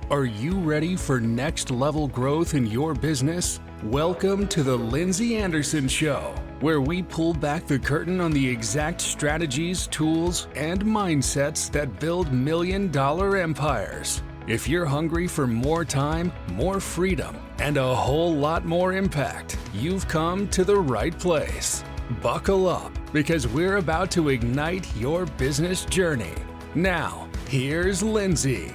Are you ready for next level growth in your business? Welcome to the Lindsay Anderson Show, where we pull back the curtain on the exact strategies, tools, and mindsets that build million-dollar empires. If you're hungry for more time, more freedom, and a whole lot more impact, you've come to the right place. Buckle up, because we're about to ignite your business journey. Now, here's Lindsay.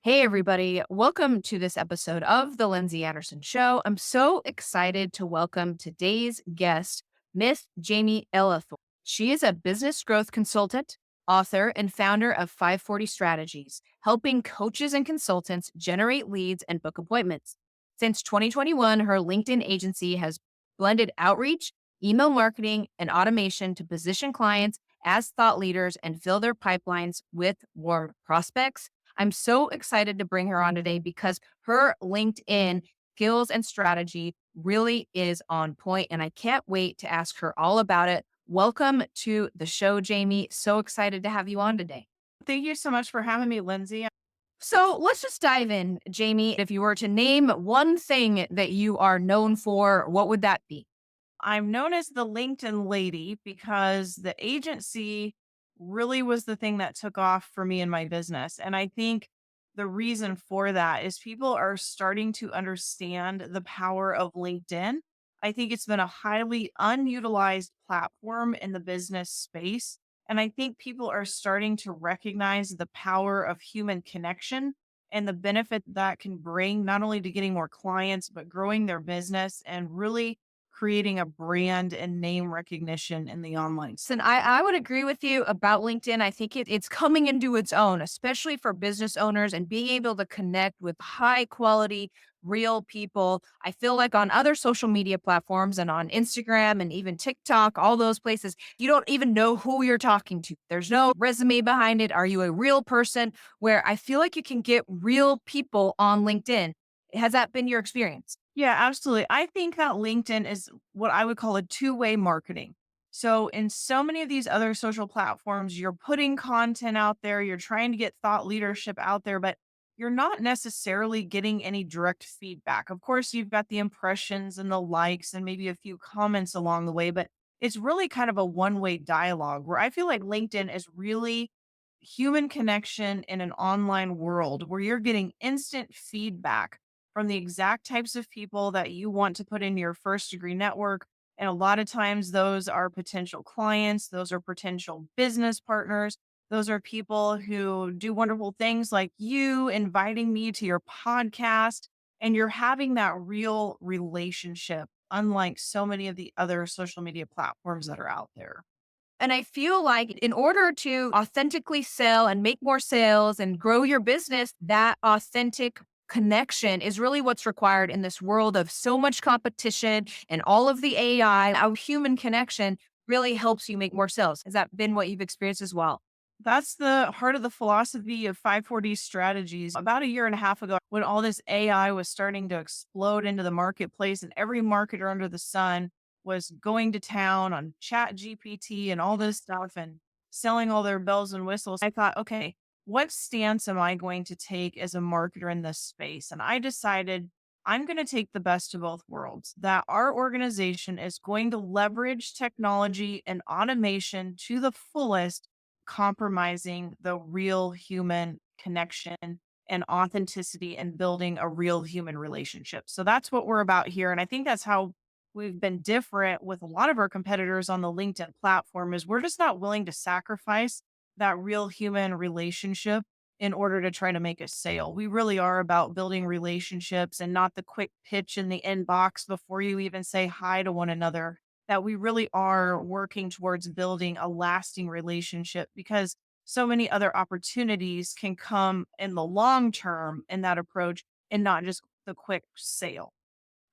Hey, everybody. Welcome to this episode of The Lindsay Anderson Show. I'm so excited to welcome today's guest, Miss Jaime Ellithorpe. She is a business growth consultant, author, and founder of 540 Strategies, helping coaches and consultants generate leads and book appointments. Since 2021, her LinkedIn agency has blended outreach, email marketing, and automation to position clients as thought leaders and fill their pipelines with warm prospects. I'm so excited to bring her on today because her LinkedIn skills and strategy really is on point, and I can't wait to ask her all about it. Welcome to the show, Jaime. So excited to have you on today. Thank you so much for having me, Lindsay. So let's just dive in, Jaime. If you were to name one thing that you are known for, what would that be? I'm known as the LinkedIn lady because the agency really was the thing that took off for me in my business. And I think the reason for that is people are starting to understand the power of LinkedIn. I think it's been a highly unutilized platform in the business space. And I think people are starting to recognize the power of human connection and the benefit that can bring not only to getting more clients, but growing their business and really creating a brand and name recognition in the online space. And I would agree with you about LinkedIn. I think it's coming into its own, especially for business owners and being able to connect with high quality, real people. I feel like on other social media platforms and on Instagram and even TikTok, all those places, you don't even know who you're talking to. There's no resume behind it. Are you a real person? Where I feel like you can get real people on LinkedIn. Has that been your experience? Yeah, absolutely. I think that LinkedIn is what I would call a two-way marketing. So, in so many of these other social platforms, you're putting content out there, you're trying to get thought leadership out there, but you're not necessarily getting any direct feedback. Of course, you've got the impressions and the likes and maybe a few comments along the way, but it's really kind of a one-way dialogue where I feel like LinkedIn is really human connection in an online world where you're getting instant feedback from the exact types of people that you want to put in your first degree network. And a lot of times, those are potential clients, those are potential business partners, those are people who do wonderful things like you inviting me to your podcast. And you're having that real relationship, unlike so many of the other social media platforms that are out there. And I feel like in order to authentically sell and make more sales and grow your business, that authentic connection is really what's required in this world of so much competition and all of the AI. Our human connection really helps you make more sales. Has that been what you've experienced as well? That's the heart of the philosophy of 540 strategies. About a year and a half ago, when all this AI was starting to explode into the marketplace and every marketer under the sun was going to town on chat GPT and all this stuff and selling all their bells and whistles, I thought, okay, what stance am I going to take as a marketer in this space? And I decided I'm going to take the best of both worlds, that our organization is going to leverage technology and automation to the fullest, compromising the real human connection and authenticity and building a real human relationship. So that's what we're about here. And I think that's how we've been different with a lot of our competitors on the LinkedIn platform is we're just not willing to sacrifice that real human relationship in order to try to make a sale. We really are about building relationships and not the quick pitch in the inbox before you even say hi to one another. That we really are working towards building a lasting relationship because so many other opportunities can come in the long term in that approach and not just the quick sale.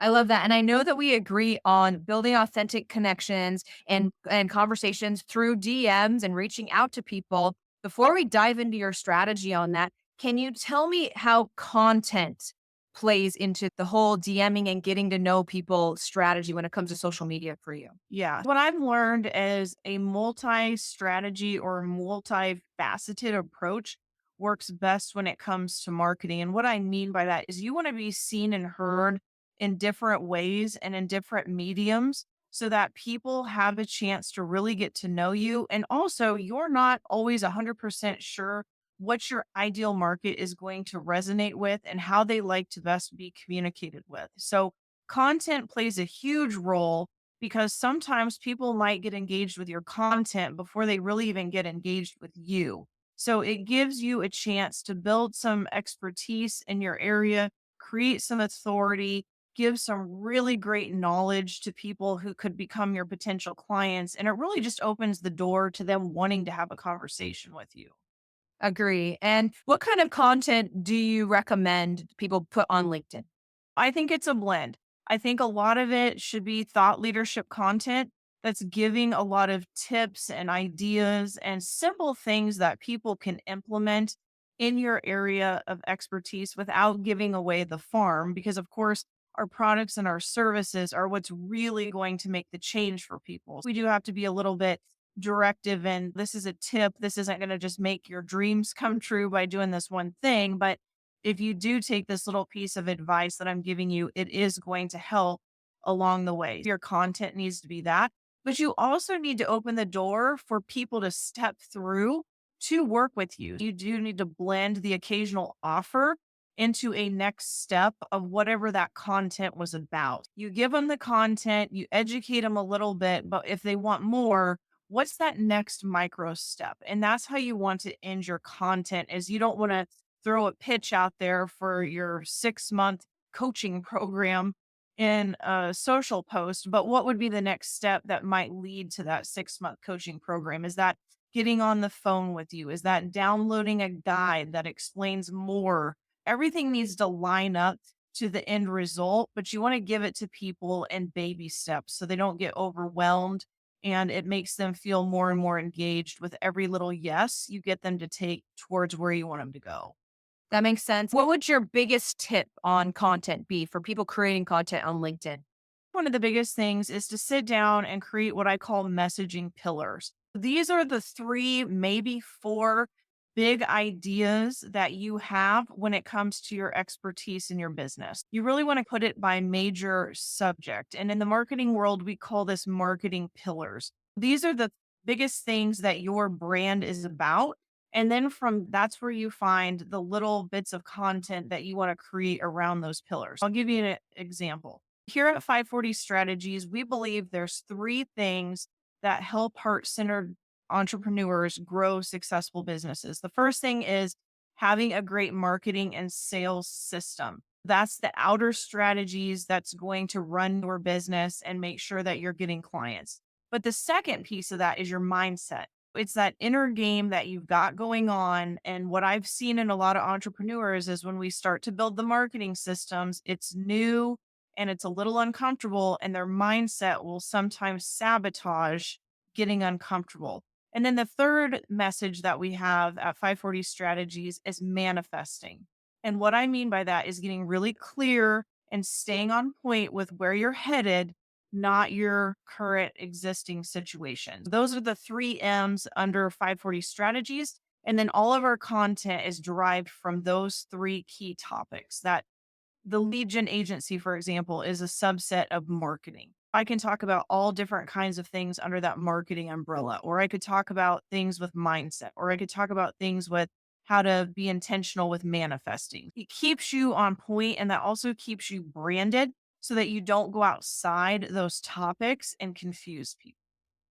I love that. And I know that we agree on building authentic connections and conversations through DMs and reaching out to people. Before we dive into your strategy on that, can you tell me how content plays into the whole DMing and getting to know people strategy when it comes to social media for you? Yeah. What I've learned is a multi strategy or multifaceted approach works best when it comes to marketing. And what I mean by that is you want to be seen and heard in different ways and in different mediums so that people have a chance to really get to know you. And also, you're not always 100% sure what your ideal market is going to resonate with and how they like to best be communicated with. So, content plays a huge role because sometimes people might get engaged with your content before they really even get engaged with you. So, it gives you a chance to build some expertise in your area, create some authority, give some really great knowledge to people who could become your potential clients. And it really just opens the door to them wanting to have a conversation with you. Agree. And what kind of content do you recommend people put on LinkedIn? I think it's a blend. I think a lot of it should be thought leadership content that's giving a lot of tips and ideas and simple things that people can implement in your area of expertise without giving away the farm. Because, of course, our products and our services are what's really going to make the change for people. We do have to be a little bit directive, and this is a tip. This isn't going to just make your dreams come true by doing this one thing, but if you do take this little piece of advice that I'm giving you, it is going to help along the way. Your content needs to be that, but you also need to open the door for people to step through to work with you. You do need to blend the occasional offer into a next step of whatever that content was about. You give them the content, you educate them a little bit, but if they want more, what's that next micro step? And that's how you want to end your content is you don't want to throw a pitch out there for your 6-month coaching program in a social post, but what would be the next step that might lead to that 6-month coaching program? Is that getting on the phone with you? Is that downloading a guide that explains more? Everything needs to line up to the end result, but you want to give it to people in baby steps so they don't get overwhelmed and it makes them feel more and more engaged with every little yes you get them to take towards where you want them to go. That makes sense. What would your biggest tip on content be for people creating content on LinkedIn? One of the biggest things is to sit down and create what I call messaging pillars. These are the three, maybe four big ideas that you have when it comes to your expertise in your business. You really want to put it by major subject. And in the marketing world, we call this marketing pillars. These are the biggest things that your brand is about. And then from that's where you find the little bits of content that you want to create around those pillars. I'll give you an example. Here at 540 Strategies, we believe there's three things that help heart centered entrepreneurs grow successful businesses. The first thing is having a great marketing and sales system. That's the outer strategies that's going to run your business and make sure that you're getting clients. But the second piece of that is your mindset. It's that inner game that you've got going on. And what I've seen in a lot of entrepreneurs is when we start to build the marketing systems, it's new and it's a little uncomfortable, and their mindset will sometimes sabotage getting uncomfortable. And then the third message that we have at 540 Strategies is manifesting. And what I mean by that is getting really clear and staying on point with where you're headed, not your current existing situation. Those are the three M's under 540 Strategies. And then all of our content is derived from those three key topics. That the lead gen agency, for example, is a subset of marketing. I can talk about all different kinds of things under that marketing umbrella, or I could talk about things with mindset, or I could talk about things with how to be intentional with manifesting. It keeps you on point, and that also keeps you branded so that you don't go outside those topics and confuse people.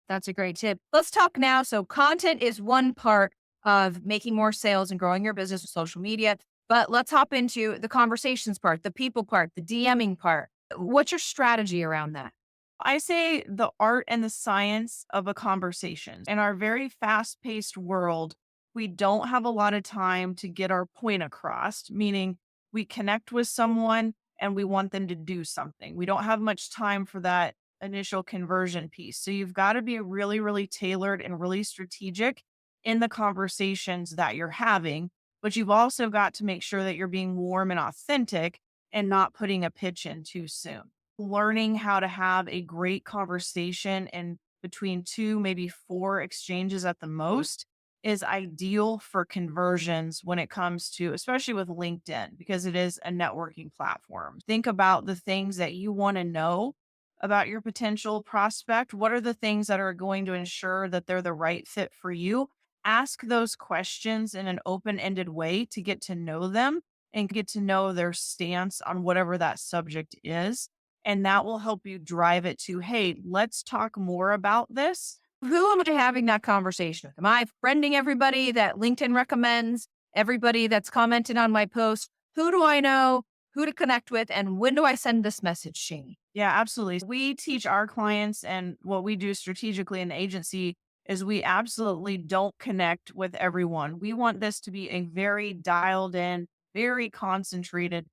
That's a great tip. Let's talk now. So, content is one part of making more sales and growing your business with social media. But let's hop into the conversations part, the people part, the DMing part. What's your strategy around that? I say the art and the science of a conversation. In our very fast paced world, we don't have a lot of time to get our point across, meaning we connect with someone and we want them to do something. We don't have much time for that initial conversion piece. So you've got to be really, really tailored and really strategic in the conversations that you're having. But you've also got to make sure that you're being warm and authentic and not putting a pitch in too soon. Learning how to have a great conversation in between two, maybe four exchanges at the most is ideal for conversions when it comes to, especially with LinkedIn, because it is a networking platform. Think about the things that you want to know about your potential prospect. What are the things that are going to ensure that they're the right fit for you? Ask those questions in an open ended way to get to know them and get to know their stance on whatever that subject is. And that will help you drive it to, hey, let's talk more about this. Who am I having that conversation with? Am I friending everybody that LinkedIn recommends, everybody that's commented on my post? Who do I know? Who to connect with? And when do I send this message, Shane? Yeah, absolutely. We teach our clients, and what we do strategically in the agency is we absolutely don't connect with everyone. We want this to be a very dialed in, very concentrated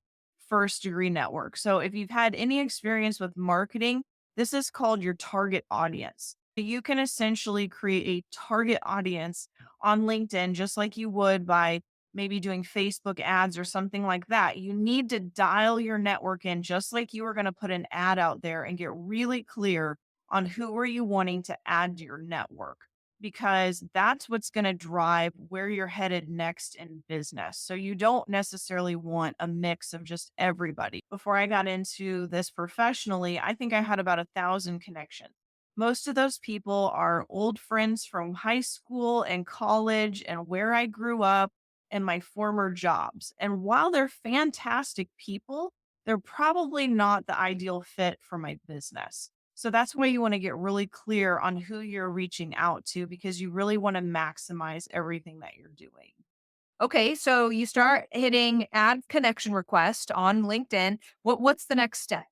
first degree network. So if you've had any experience with marketing, this is called your target audience. You can essentially create a target audience on LinkedIn just like you would by maybe doing Facebook ads or something like that. You need to dial your network in just like you were going to put an ad out there and get really clear on who are you wanting to add to your network, because that's what's going to drive where you're headed next in business. So you don't necessarily want a mix of just everybody. Before I got into this professionally, I think I had about 1,000 connections. Most of those people are old friends from high school and college and where I grew up and my former jobs. And while they're fantastic people, they're probably not the ideal fit for my business. So that's why you want to get really clear on who you're reaching out to, because you really want to maximize everything that you're doing. Okay, so you start hitting add connection request on LinkedIn. What's the next step?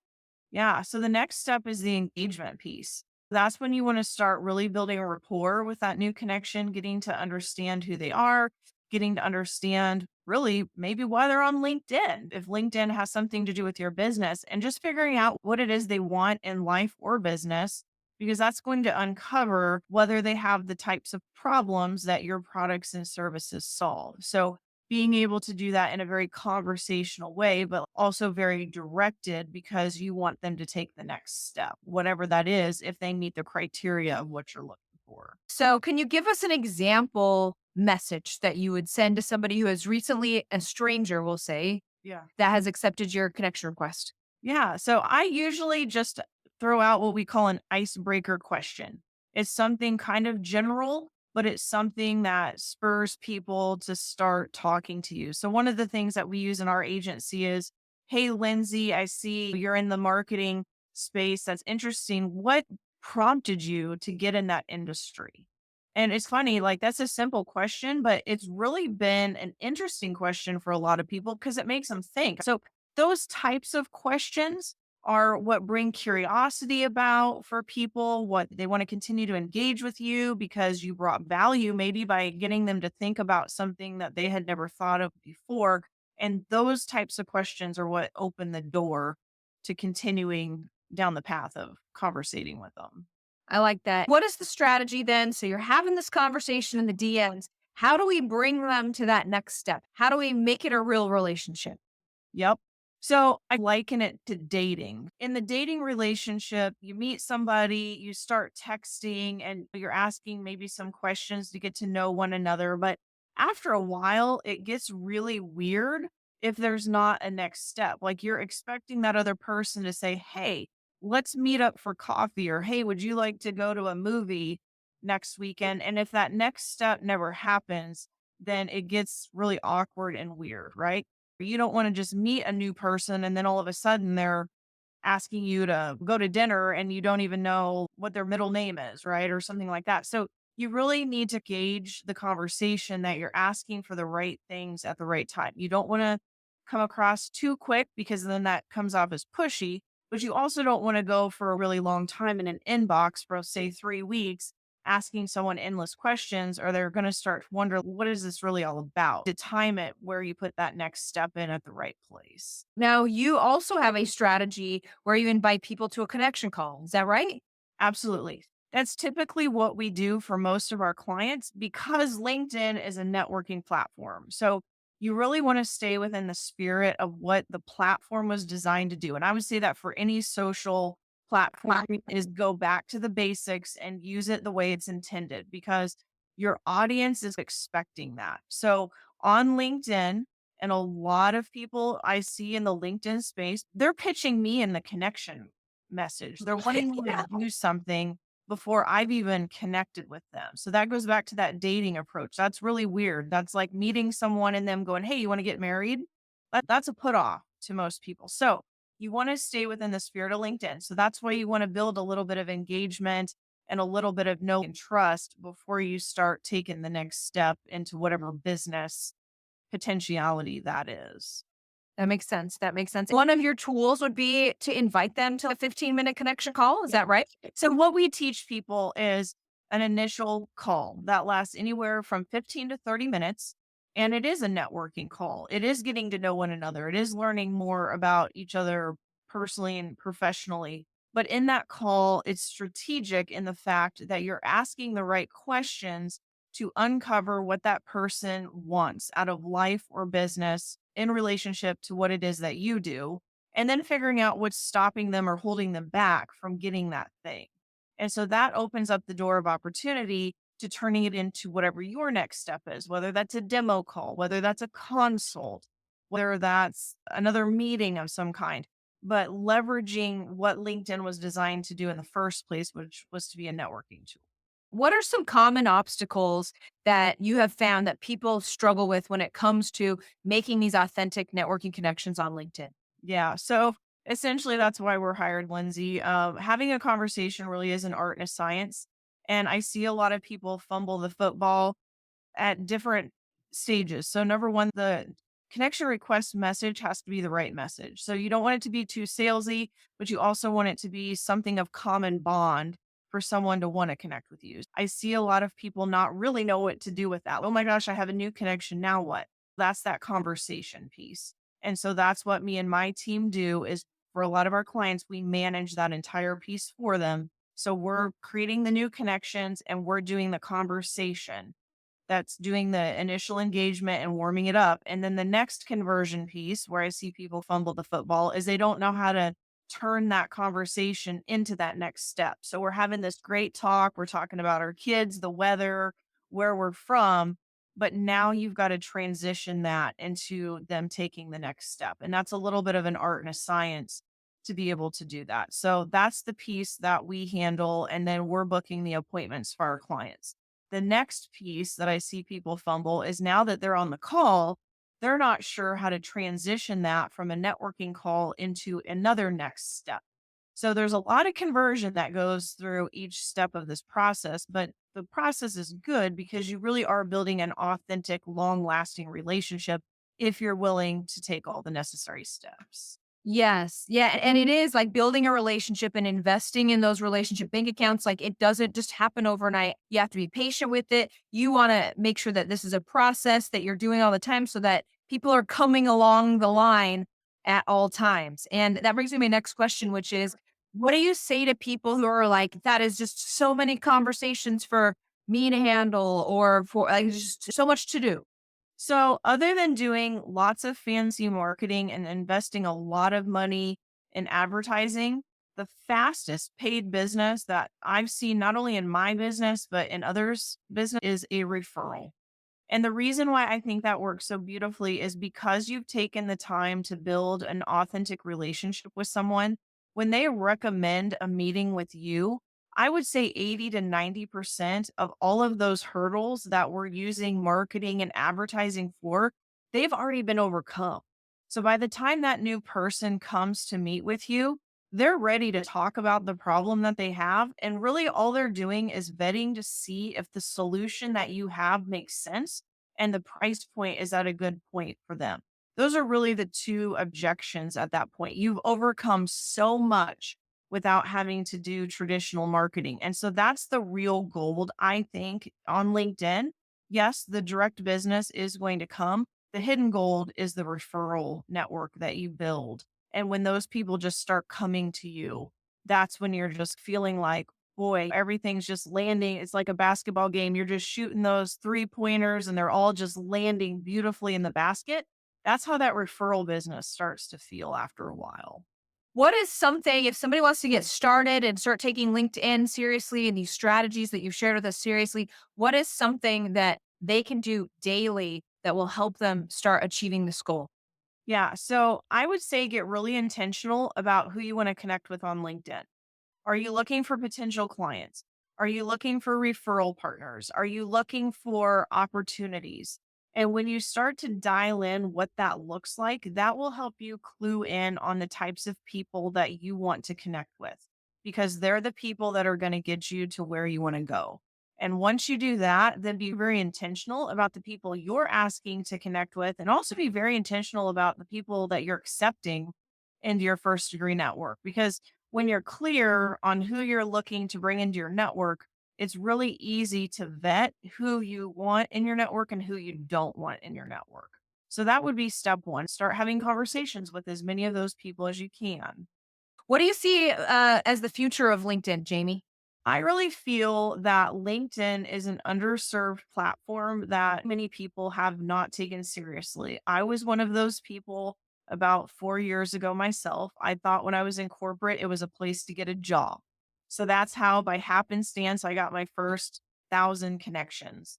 Yeah. So the next step is the engagement piece. That's when you want to start really building a rapport with that new connection, getting to understand who they are, getting to understand really maybe why they're on LinkedIn, if LinkedIn has something to do with your business, and just figuring out what it is they want in life or business, because that's going to uncover whether they have the types of problems that your products and services solve. So being able to do that in a very conversational way, but also very directed, because you want them to take the next step, whatever that is, if they meet the criteria of what you're looking for. So, can you give us an example message that you would send to somebody who is recently a stranger, we'll say, Yeah. that has accepted your connection request? Yeah. So I usually just throw out what we call an icebreaker question. It's something kind of general, but it's something that spurs people to start talking to you. So one of the things that we use in our agency is, hey, Lindsay, I see you're in the marketing space. That's interesting. What prompted you to get in that industry? And it's funny, like that's a simple question, but it's really been an interesting question for a lot of people because it makes them think. So those types of questions are what bring curiosity about for people, what they want to continue to engage with you because you brought value, maybe by getting them to think about something that they had never thought of before. And those types of questions are what open the door to continuing down the path of conversating with them. I like that. What is the strategy then? So, you're having this conversation in the DMs. How do we bring them to that next step? How do we make it a real relationship? Yep. So I liken it to dating. In the dating relationship, you meet somebody, you start texting, and you're asking maybe some questions to get to know one another. But after a while, it gets really weird if there's not a next step. Like you're expecting that other person to say, hey, let's meet up for coffee, or hey, would you like to go to a movie next weekend? And if that next step never happens, then it gets really awkward and weird, right? You don't want to just meet a new person and then all of a sudden they're asking you to go to dinner and you don't even know what their middle name is, right? Or something like that. So you really need to gauge the conversation that you're asking for the right things at the right time. You don't want to come across too quick because then that comes off as pushy, but you also don't want to go for a really long time in an inbox for, say, 3 weeks asking someone endless questions, or they're going to start to wonder, what is this really all about? To time it where you put that next step in at the right place. Now, you also have a strategy where you invite people to a connection call. Is that right? Absolutely. That's typically what we do for most of our clients because LinkedIn is a networking platform. So you really want to stay within the spirit of what the platform was designed to do. And I would say that for any social platform is go back to the basics and use it the way it's intended, because Your audience is expecting that. So on LinkedIn, and a lot of people I see in the LinkedIn space, they're pitching me in the connection message. They're wanting me to do something before I've even connected with them. So that goes back to that dating approach. That's really weird. That's like meeting someone and them going, "Hey, you want to get married?" That's a put off to most people. So you want to stay within the spirit of LinkedIn. So that's why you want to build a little bit of engagement and a little bit of know and trust before you start taking the next step into whatever business potentiality that is. That makes sense. That makes sense. One of your tools would be to invite them to a 15-minute connection call. Is that right? So what we teach people is an initial call that lasts anywhere from 15 to 30 minutes. And it is a networking call. It is getting to know one another. It is learning more about each other personally and professionally. But in that call, it's strategic in the fact that you're asking the right questions to uncover what that person wants out of life or business in relationship to what it is that you do, and then figuring out what's stopping them or holding them back from getting that thing. And so that opens up the door of opportunity to turning it into whatever your next step is, whether that's a demo call, whether that's a consult, whether that's another meeting of some kind, but leveraging what LinkedIn was designed to do in the first place, which was to be a networking tool. What are some common obstacles that you have found that people struggle with when it comes to making these authentic networking connections on LinkedIn? Yeah. So essentially, that's why we're hired, Lindsay. Having a conversation really is an art and a science. And I see a lot of people fumble the football at different stages. So, number one, the connection request message has to be the right message. So, you don't want it to be too salesy, but you also want it to be something of common bond for someone to want to connect with you. I see a lot of people not really know what to do with that. Oh my gosh, I have a new connection. Now what? That's that conversation piece. And so that's what me and my team do is for a lot of our clients, we manage that entire piece for them. So we're creating the new connections and we're doing the conversation that's doing the initial engagement and warming it up. And then the next conversion piece where I see people fumble the football is they don't know how to turn that conversation into that next step. So we're having this great talk. We're talking about our kids, the weather, where we're from. But now you've got to transition that into them taking the next step. And that's a little bit of an art and a science to be able to do that. So that's the piece that we handle. And then we're booking the appointments for our clients. The next piece that I see people fumble is now that they're on the call, they're not sure how to transition that from a networking call into another next step. So there's a lot of conversion that goes through each step of this process, but the process is good because you really are building an authentic, long lasting relationship if you're willing to take all the necessary steps. Yes. Yeah. And it is like building a relationship and investing in those relationship bank accounts. Like it doesn't just happen overnight. You have to be patient with it. You want to make sure that this is a process that you're doing all the time so that people are coming along the line at all times. And that brings me to my next question, which is what do you say to people who are like, that is just so many conversations for me to handle or for like just so much to do? So, other than doing lots of fancy marketing and investing a lot of money in advertising, the fastest paid business that I've seen, not only in my business, but in others' business, is a referral. And the reason why I think that works so beautifully is because you've taken the time to build an authentic relationship with someone. When they recommend a meeting with you, I would say 80 to 90% of all of those hurdles that we're using marketing and advertising for, they've already been overcome. So by the time that new person comes to meet with you, they're ready to talk about the problem that they have. And really, all they're doing is vetting to see if the solution that you have makes sense and the price point is at a good point for them. Those are really the two objections at that point. You've overcome so much without having to do traditional marketing. And so that's the real gold, I think, on LinkedIn. Yes, the direct business is going to come. The hidden gold is the referral network that you build. And when those people just start coming to you, that's when you're just feeling like, boy, everything's just landing. It's like a basketball game. You're just shooting those three pointers and they're all just landing beautifully in the basket. That's how that referral business starts to feel after a while. What is something, if somebody wants to get started and start taking LinkedIn seriously and these strategies that you've shared with us seriously, what is something that they can do daily that will help them start achieving this goal? Yeah. So I would say get really intentional about who you want to connect with on LinkedIn. Are you looking for potential clients? Are you looking for referral partners? Are you looking for opportunities? And when you start to dial in what that looks like, that will help you clue in on the types of people that you want to connect with because they're the people that are going to get you to where you want to go. And once you do that, then be very intentional about the people you're asking to connect with and also be very intentional about the people that you're accepting into your first degree network because when you're clear on who you're looking to bring into your network, it's really easy to vet who you want in your network and who you don't want in your network. So that would be step one. Start having conversations with as many of those people as you can. What do you see as the future of LinkedIn, Jamie? I really feel that LinkedIn is an underserved platform that many people have not taken seriously. I was one of those people about 4 years ago myself. I thought when I was in corporate, it was a place to get a job. So that's how, by happenstance, I got my first 1,000 connections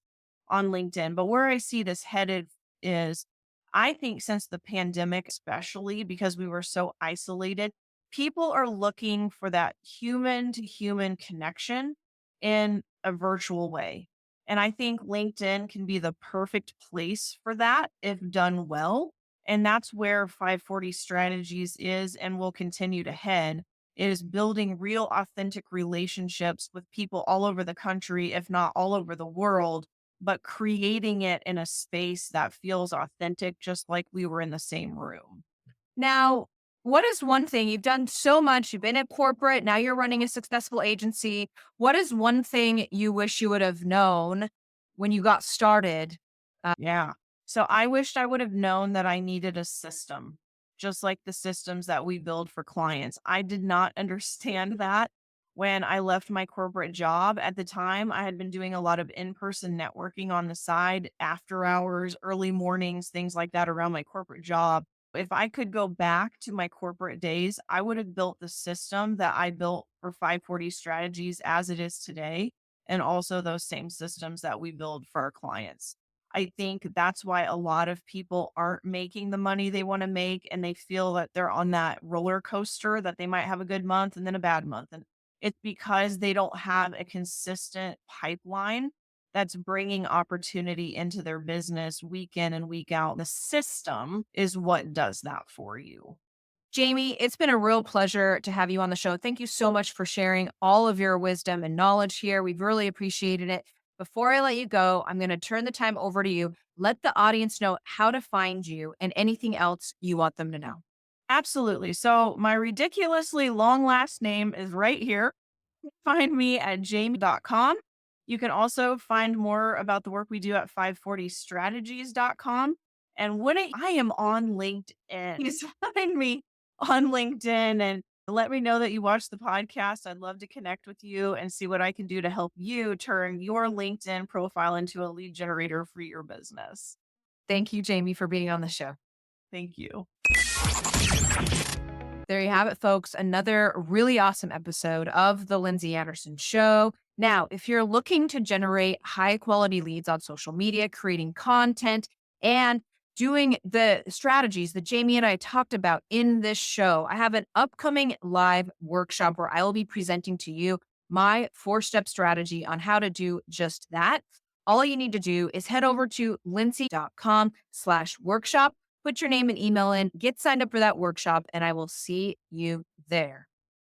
on LinkedIn. But where I see this headed is I think since the pandemic, especially because we were so isolated, people are looking for that human to human connection in a virtual way. And I think LinkedIn can be the perfect place for that if done well. And that's where 540 Strategies is and will continue to head is building real authentic relationships with people all over the country, if not all over the world, but creating it in a space that feels authentic, just like we were in the same room. Now, what is one thing you've done so much? You've been at corporate, now you're running a successful agency. What is one thing you wish you would have known when you got started? Yeah. So I wished I would have known that I needed a system, just like the systems that we build for clients. I did not understand that when I left my corporate job. At the time, I had been doing a lot of in person networking on the side, after hours, early mornings, things like that around my corporate job. If I could go back to my corporate days, I would have built the system that I built for 540 Strategies as it is today, and also those same systems that we build for our clients. I think that's why a lot of people aren't making the money they want to make and they feel that they're on that roller coaster that they might have a good month and then a bad month. And it's because they don't have a consistent pipeline that's bringing opportunity into their business week in and week out. The system is what does that for you. Jamie, it's been a real pleasure to have you on the show. Thank you so much for sharing all of your wisdom and knowledge here. We've really appreciated it. Before I let you go, I'm going to turn the time over to you. Let the audience know how to find you and anything else you want them to know. Absolutely. So my ridiculously long last name is right here. Find me at jaime.com. You can also find more about the work we do at 540strategies.com. And I am on LinkedIn, please find me on LinkedIn and let me know that you watch the podcast. I'd love to connect with you and see what I can do to help you turn your LinkedIn profile into a lead generator for your business. Thank you, Jamie, for being on the show. Thank you. There you have it, folks. Another really awesome episode of The Lindsay Anderson Show. Now, if you're looking to generate high quality leads on social media, creating content, and doing the strategies that Jamie and I talked about in this show, I have an upcoming live workshop where I will be presenting to you my 4-step strategy on how to do just that. All you need to do is head over to lindsay.com/workshop. Put your name and email in, get signed up for that workshop, and I will see you there.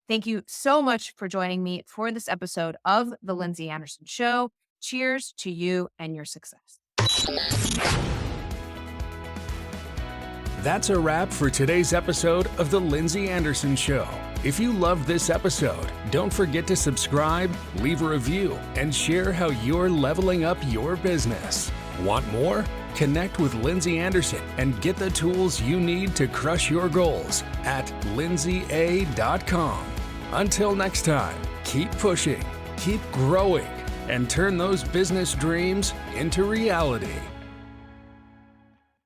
Thank you so much for joining me for this episode of The Lindsay Anderson Show. Cheers to you and your success. That's a wrap for today's episode of The Lindsay Anderson Show. If you loved this episode, don't forget to subscribe, leave a review, and share how you're leveling up your business. Want more? Connect with Lindsay Anderson and get the tools you need to crush your goals at lindsaya.com. Until next time, keep pushing, keep growing, and turn those business dreams into reality.